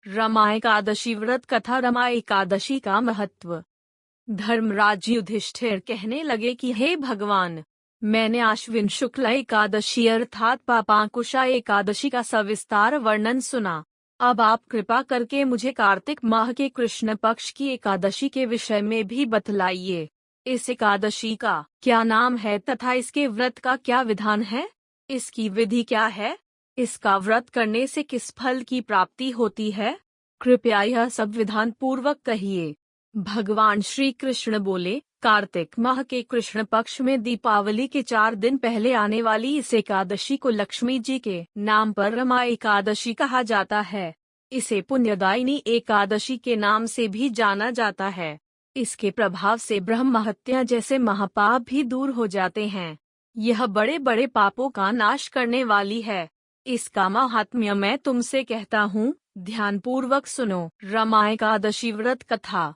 रमा एकादशी व्रत कथा। रमा एकादशी का महत्व। धर्मराज युधिष्ठिर कहने लगे कि हे भगवान, मैंने आश्विन शुक्ल एकादशी अर्थात पापांकुशा एकादशी का सविस्तार वर्णन सुना। अब आप कृपा करके मुझे कार्तिक माह के कृष्ण पक्ष की एकादशी के विषय में भी बतलाइए। इस एकादशी का क्या नाम है तथा इसके व्रत का क्या विधान है? इसकी विधि क्या है? इसका व्रत करने से किस फल की प्राप्ति होती है? कृपया यह सब विधान पूर्वक कहिए। भगवान श्री कृष्ण बोले, कार्तिक माह के कृष्ण पक्ष में दीपावली के 4 दिन पहले आने वाली इस एकादशी को लक्ष्मी जी के नाम पर रमा एकादशी कहा जाता है। इसे पुण्यदायिनी एकादशी के नाम से भी जाना जाता है। इसके प्रभाव से ब्रह्म हत्या जैसे महापाप भी दूर हो जाते हैं। यह बड़े बड़े पापों का नाश करने वाली है। इसका महात्म्य मैं तुमसे कहता हूँ, ध्यान पूर्वक सुनो। रमा एकादशी व्रत कथा।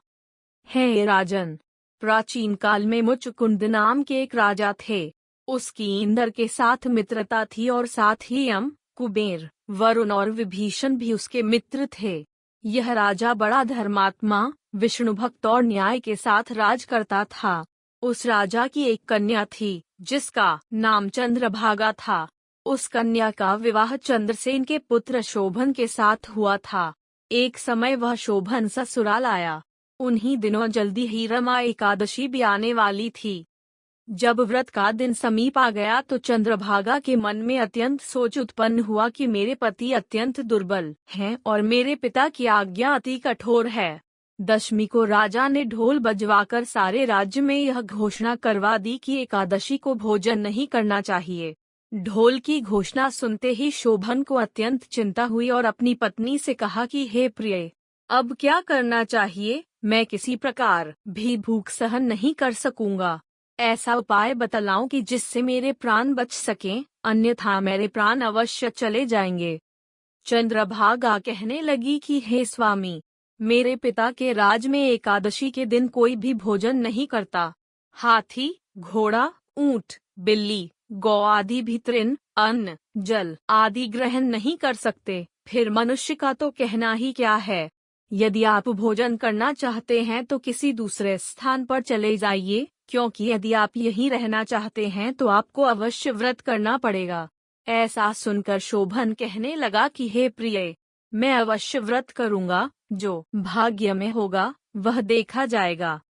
हे राजन, प्राचीन काल में मुचकुंद नाम के एक राजा थे। उसकी इंद्र के साथ मित्रता थी और साथ ही यम, कुबेर, वरुण और विभीषण भी उसके मित्र थे। यह राजा बड़ा धर्मात्मा, विष्णु भक्त और न्याय के साथ राज करता था। उस राजा की एक कन्या थी जिसका नाम चंद्रभागा था। उस कन्या का विवाह चंद्रसेन के पुत्र शोभन के साथ हुआ था। एक समय वह शोभन ससुराल आया। उन्हीं दिनों जल्दी ही रमा एकादशी भी आने वाली थी। जब व्रत का दिन समीप आ गया तो चंद्रभागा के मन में अत्यंत सोच उत्पन्न हुआ कि मेरे पति अत्यंत दुर्बल हैं और मेरे पिता की आज्ञा अति कठोर है। दशमी को राजा ने ढोल बजवाकर सारे राज्य में यह घोषणा करवा दी कि एकादशी को भोजन नहीं करना चाहिए। ढोल की घोषणा सुनते ही शोभन को अत्यंत चिंता हुई और अपनी पत्नी से कहा कि हे प्रिय, अब क्या करना चाहिए? मैं किसी प्रकार भी भूख सहन नहीं कर सकूंगा। ऐसा उपाय बतलाऊं कि जिससे मेरे प्राण बच सकें, अन्यथा मेरे प्राण अवश्य चले जाएंगे। चंद्रभागा कहने लगी कि हे स्वामी, मेरे पिता के राज में एकादशी के दिन कोई भी भोजन नहीं करता। हाथी, घोड़ा, ऊंट, बिल्ली, गौ आदि भी तृण, अन्न, जल आदि ग्रहण नहीं कर सकते। फिर मनुष्य का तो कहना ही क्या है। यदि आप भोजन करना चाहते हैं तो किसी दूसरे स्थान पर चले जाइए, क्योंकि यदि आप यहीं रहना चाहते हैं तो आपको अवश्य व्रत करना पड़ेगा। ऐसा सुनकर शोभन कहने लगा कि हे प्रिय, मैं अवश्य व्रत करूंगा, जो भाग्य में होगा वह देखा जाएगा।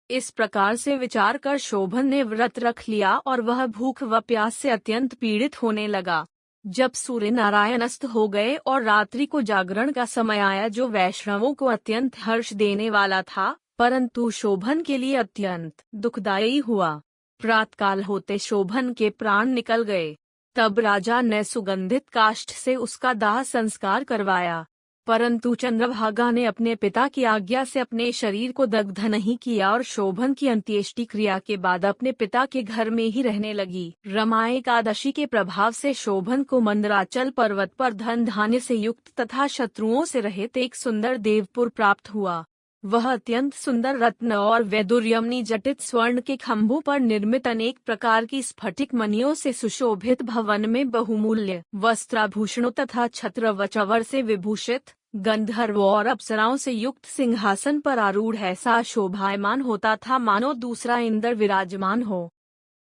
इस प्रकार से विचार कर शोभन ने व्रत रख लिया और वह भूख व प्यास से अत्यंत पीड़ित होने लगा। जब सूर्य नारायण अस्त हो गए और रात्रि को जागरण का समय आया, जो वैष्णवों को अत्यंत हर्ष देने वाला था, परंतु शोभन के लिए अत्यंत दुखदायी हुआ। प्रातःकाल होते शोभन के प्राण निकल गए। तब राजा ने सुगंधित काष्ठ से उसका दाह संस्कार करवाया, परंतु चंद्रभागा ने अपने पिता की आज्ञा से अपने शरीर को दग्ध नहीं किया और शोभन की अंत्येष्टि क्रिया के बाद अपने पिता के घर में ही रहने लगी। रमा एकादशी के प्रभाव से शोभन को मंदराचल पर्वत पर धन धान्य से युक्त तथा शत्रुओं से रहित एक सुंदर देवपुर प्राप्त हुआ। वह अत्यंत सुंदर रत्न और वैदुर्यमनी जटित स्वर्ण के खंभों पर निर्मित अनेक प्रकार की स्फटिक मणियों से सुशोभित भवन में बहुमूल्य वस्त्राभूषणों तथा छत्र व चवर से विभूषित गंधर्व और अप्सराओं से युक्त सिंहासन पर आरूढ़ ऐसा शोभायमान होता था मानो दूसरा इंद्र विराजमान हो।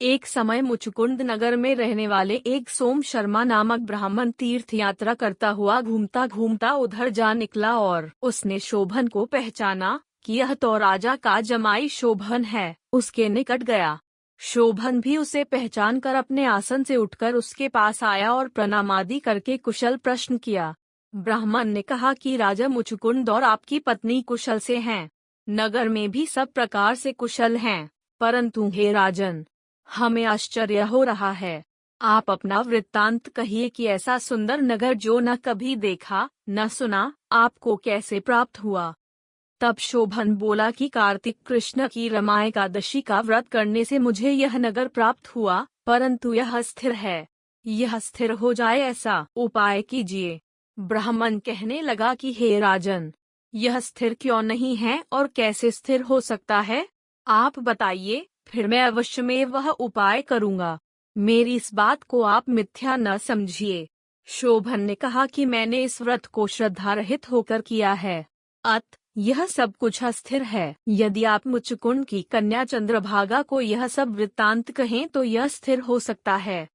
एक समय मुचकुंद नगर में रहने वाले एक सोम शर्मा नामक ब्राह्मण तीर्थ यात्रा करता हुआ घूमता घूमता उधर जा निकला और उसने शोभन को पहचाना कि यह तो राजा का जमाई शोभन है। उसके निकट गया। शोभन भी उसे पहचान कर अपने आसन से उठकर उसके पास आया और प्रणाम आदि करके कुशल प्रश्न किया। ब्राह्मण ने कहा कि राजा मुचकुंद और आपकी पत्नी कुशल से हैं। नगर में भी सब प्रकार से कुशल हैं, परंतु हे राजन, हमें आश्चर्य हो रहा है। आप अपना वृत्तांत कहिए कि ऐसा सुंदर नगर जो न कभी देखा न सुना, आपको कैसे प्राप्त हुआ। तब शोभन बोला कि कार्तिक कृष्ण की रमा एकादशी का व्रत करने से मुझे यह नगर प्राप्त हुआ, परंतु यह स्थिर है। यह स्थिर हो जाए ऐसा उपाय कीजिए। ब्राह्मण कहने लगा कि हे राजन, यह स्थिर क्यों नहीं है और कैसे स्थिर हो सकता है? आप बताइए, फिर मैं अवश्य में वह उपाय करूंगा। मेरी इस बात को आप मिथ्या न समझिए। शोभन ने कहा कि मैंने इस व्रत को श्रद्धा रहित होकर किया है। यह सब कुछ अस्थिर है। यदि आप मुचकुंद की कन्या चंद्रभागा को यह सब वृत्तांत कहें तो यह स्थिर हो सकता है।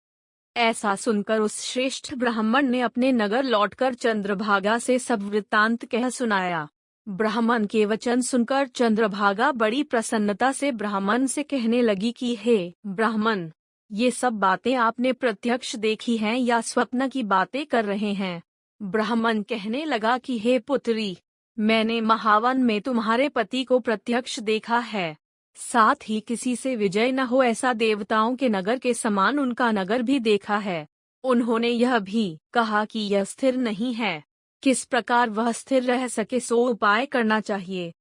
ऐसा सुनकर उस श्रेष्ठ ब्राह्मण ने अपने नगर लौटकर चंद्रभागा से सब वृत्तांत कह सुनाया। ब्राह्मण के वचन सुनकर चंद्रभागा बड़ी प्रसन्नता से ब्राह्मण से कहने लगी कि हे ब्राह्मण, ये सब बातें आपने प्रत्यक्ष देखी हैं या स्वप्न की बातें कर रहे हैं? ब्राह्मण कहने लगा कि हे पुत्री, मैंने महावन में तुम्हारे पति को प्रत्यक्ष देखा है। साथ ही किसी से विजय न हो ऐसा देवताओं के नगर के समान उनका नगर भी देखा है। उन्होंने यह भी कहा कि यह स्थिर नहीं है। किस प्रकार वह स्थिर रह सके सो उपाय करना चाहिए।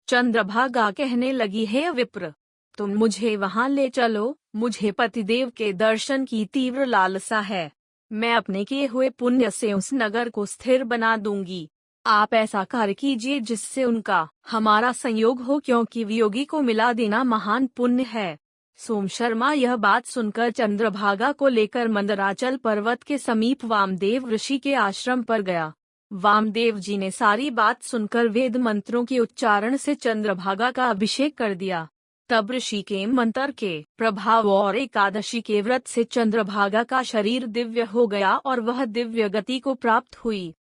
चंद्रभागा कहने लगी, हे विप्र, तुम मुझे वहां ले चलो। मुझे पतिदेव के दर्शन की तीव्र लालसा है। मैं अपने किए हुए पुण्य से उस नगर को स्थिर बना दूंगी। आप ऐसा कार्य कीजिए जिससे उनका हमारा संयोग हो, क्योंकि वियोगी को मिला देना महान पुण्य है। सोम शर्मा यह बात सुनकर चंद्रभागा को लेकर मंदराचल पर्वत के समीप वामदेव ऋषि के आश्रम पर गया। वामदेव जी ने सारी बात सुनकर वेद मंत्रों के उच्चारण से चंद्रभागा का अभिषेक कर दिया। तब ऋषि के मंत्र के प्रभाव और एकादशी के व्रत से चंद्रभागा का शरीर दिव्य हो गया और वह दिव्य गति को प्राप्त हुई।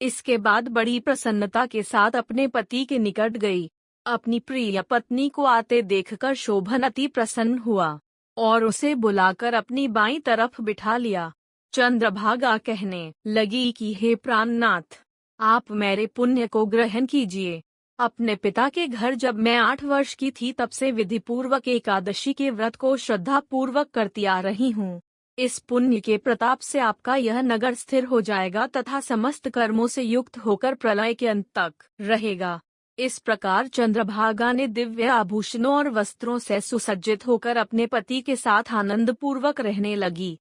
इसके बाद बड़ी प्रसन्नता के साथ अपने पति के निकट गई। अपनी प्रिय पत्नी को आते देखकर शोभन अति प्रसन्न हुआ और उसे बुलाकर अपनी बाईं तरफ बिठा लिया। चंद्रभागा कहने लगी कि हे प्राणनाथ, आप मेरे पुण्य को ग्रहण कीजिए। अपने पिता के घर जब मैं 8 वर्ष की थी तब से विधि पूर्वक एकादशी के व्रत को श्रद्धा पूर्वक करती आ रही हूँ। इस पुण्य के प्रताप से आपका यह नगर स्थिर हो जाएगा तथा समस्त कर्मों से युक्त होकर प्रलय के अंत तक रहेगा। इस प्रकार चंद्रभागा ने दिव्य आभूषणों और वस्त्रों से सुसज्जित होकर अपने पति के साथ आनंद पूर्वक रहने लगी।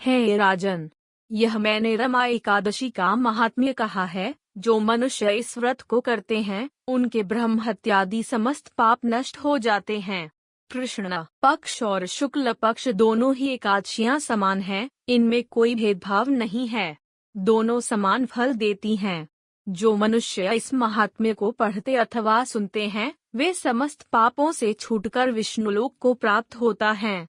हे राजन, यह मैंने रमा एकादशी का महात्म्य कहा है। जो मनुष्य इस व्रत को करते हैं उनके ब्रह्म हत्यादि समस्त पाप नष्ट हो जाते हैं। कृष्ण पक्ष और शुक्ल पक्ष दोनों ही एकादशियां समान हैं, इनमें कोई भेदभाव नहीं है। दोनों समान फल देती हैं। जो मनुष्य इस महात्म्य को पढ़ते अथवा सुनते हैं वे समस्त पापों से छूटकर विष्णुलोक को प्राप्त होता है।